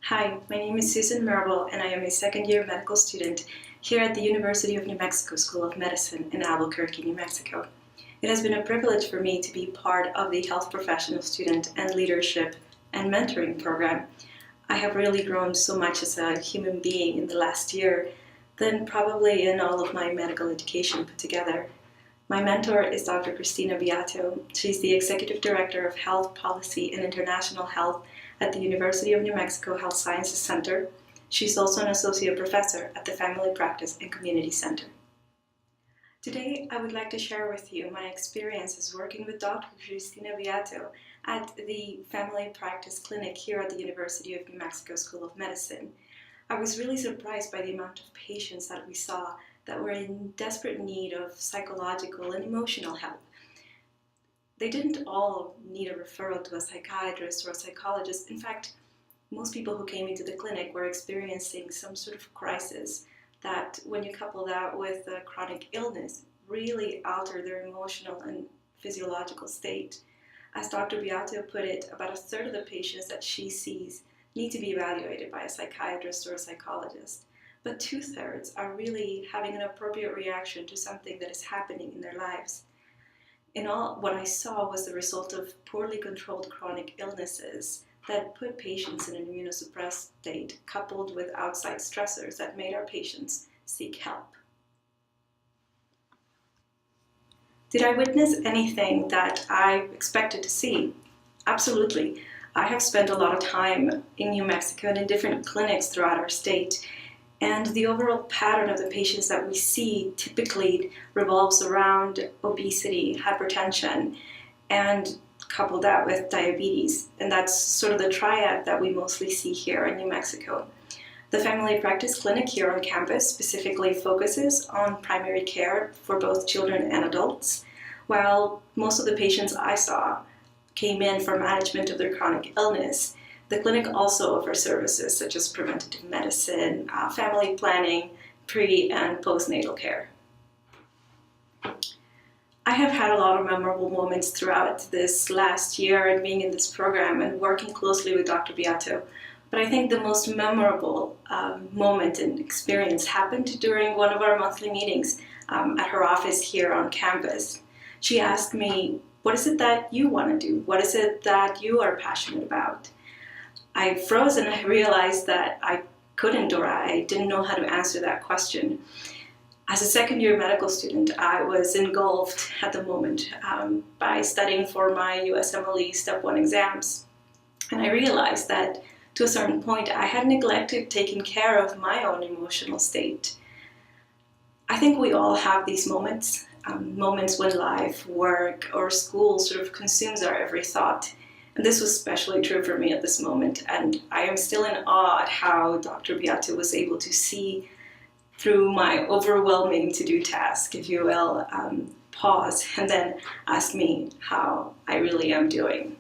Hi, my name is Susan Mirabal and I am a second-year medical student here at the University of New Mexico School of Medicine in Albuquerque, New Mexico. It has been a privilege for me to be part of the Health Professional Student and Leadership and Mentoring program. I have really grown so much as a human being in the last year than probably in all of my medical education put together. My mentor is Dr. Christina Beato. She's the Executive Director of Health Policy and International Health at the University of New Mexico Health Sciences Center. She's also an Associate Professor at the Family Practice and Community Center. Today, I would like to share with you my experiences working with Dr. Christina Beato at the Family Practice Clinic here at the University of New Mexico School of Medicine. I was really surprised by the amount of patients that we saw that were in desperate need of psychological and emotional help. They didn't all need a referral to a psychiatrist or a psychologist. In fact, most people who came into the clinic were experiencing some sort of crisis that, when you couple that with a chronic illness, really altered their emotional and physiological state. As Dr. Beato put it, about a third of the patients that she sees need to be evaluated by a psychiatrist or a psychologist, but 2/3 are really having an appropriate reaction to something that is happening in their lives. In all, what I saw was the result of poorly controlled chronic illnesses that put patients in an immunosuppressed state, coupled with outside stressors that made our patients seek help. Did I witness anything that I expected to see? Absolutely. I have spent a lot of time in New Mexico and in different clinics throughout our state, and the overall pattern of the patients that we see typically revolves around obesity, hypertension, and couple that with diabetes. And that's sort of the triad that we mostly see here in New Mexico. The Family Practice Clinic here on campus specifically focuses on primary care for both children and adults, while most of the patients I saw came in for management of their chronic illness. The clinic also offers services such as preventative medicine, family planning, pre- and postnatal care. I have had a lot of memorable moments throughout this last year and being in this program and working closely with Dr. Beato, but I think the most memorable moment and experience happened during one of our monthly meetings at her office here on campus. She asked me, "What is it that you want to do? What is it that you are passionate about?" I froze and I realized that I couldn't, or I didn't know how to answer that question. As a second-year medical student, I was engulfed at the moment by studying for my USMLE Step 1 exams. And I realized that to a certain point, I had neglected taking care of my own emotional state. I think we all have these moments, moments when life, work, or school sort of consumes our every thought. And this was especially true for me at this moment, and I am still in awe at how Dr. Beato was able to see through my overwhelming to-do task, if you will, pause, and then ask me how I really am doing.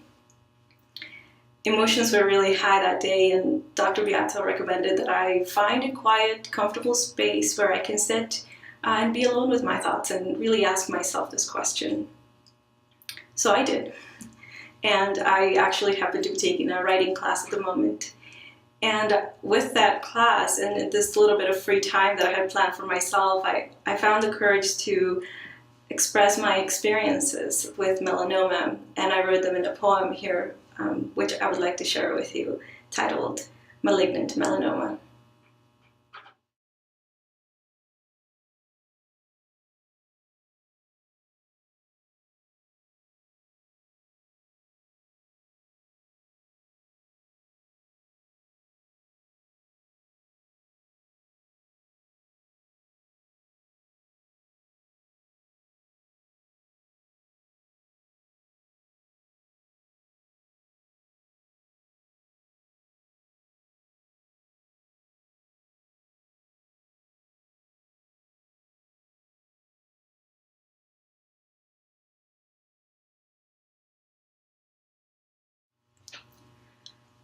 Emotions were really high that day, and Dr. Beato recommended that I find a quiet, comfortable space where I can sit and be alone with my thoughts and really ask myself this question. So I did. And I actually happen to be taking a writing class at the moment. And with that class and this little bit of free time that I had planned for myself, I found the courage to express my experiences with melanoma, and I wrote them in a poem here, which I would like to share with you, titled "Malignant Melanoma."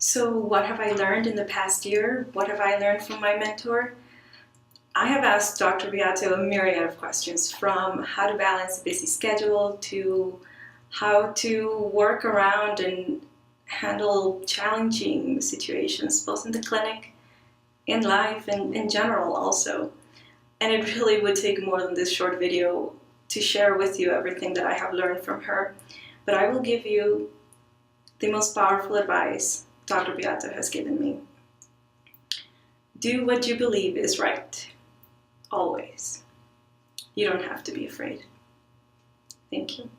So what have I learned in the past year? What have I learned from my mentor? I have asked Dr. Beato a myriad of questions, from how to balance a busy schedule to how to work around and handle challenging situations, both in the clinic, in life, and in general also. And it really would take more than this short video to share with you everything that I have learned from her. But I will give you the most powerful advice Dr. Beato has given me. Do what you believe is right, always. You don't have to be afraid. Thank you.